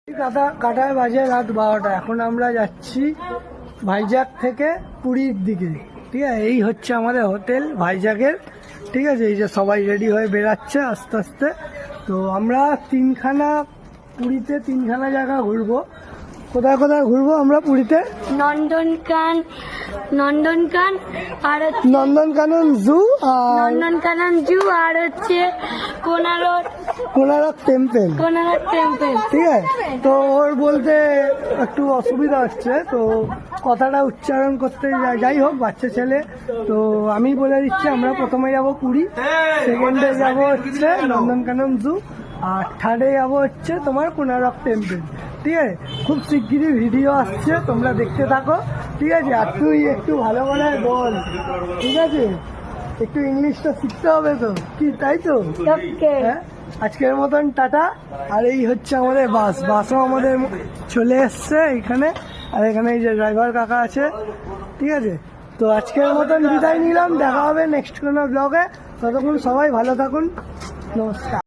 কাটায় বাজে রাত 12টা। এখন আমরা যাচ্ছি ভাইজ্যাগ থেকে পুরীর দিকে। ঠিক আছে, এই হচ্ছে আমাদের হোটেল ভাইজ্যাগের। ঠিক আছে, এই যে সবাই রেডি হয়ে বেরাচ্ছে আস্তে আস্তে। তো আমরা পুরীতে তিনখানা জায়গা ঘুরবো। কোথায় কোথায় ঘুরবো আমরা পুরীতে? নন্দনকানন আর নন্দনকানন জু আর হচ্ছে কোনারক টেম্পল। ঠিক আছে, তো ওর বলতে একটু অসুবিধা হচ্ছে, তো কথাটা উচ্চারণ করতে যাই হোক, বাচ্চা ছেলে তো আমি বলে দিচ্ছি, আমরা প্রথমে যাব পুরী, সেকেন্ডে যাব হচ্ছে নন্দনকানন জু, আর থার্ডে যাবো হচ্ছে তোমার কোনারক টেম্পল। ঠিক আছে, খুব শিগগিরই ভিডিও আসছে, তোমরা দেখতে থাকো। ঠিক আছে, আর তুই একটু ভালো করে বল। ঠিক আছে, একটু ইংলিশটা শিখতে হবে তো, কি তাই তো? হ্যাঁ, আজকের মতন টাটা। আর এই হচ্ছে আমাদের বাসও আমাদের চলে এসছে এখানে, আর এখানে এই যে ড্রাইভার কাকা আছে। ঠিক আছে, তো আজকের মতন বিদায় নিলাম, দেখা হবে নেক্সট কোনো ব্লগে। ততক্ষণ সবাই ভালো থাকুন, নমস্কার।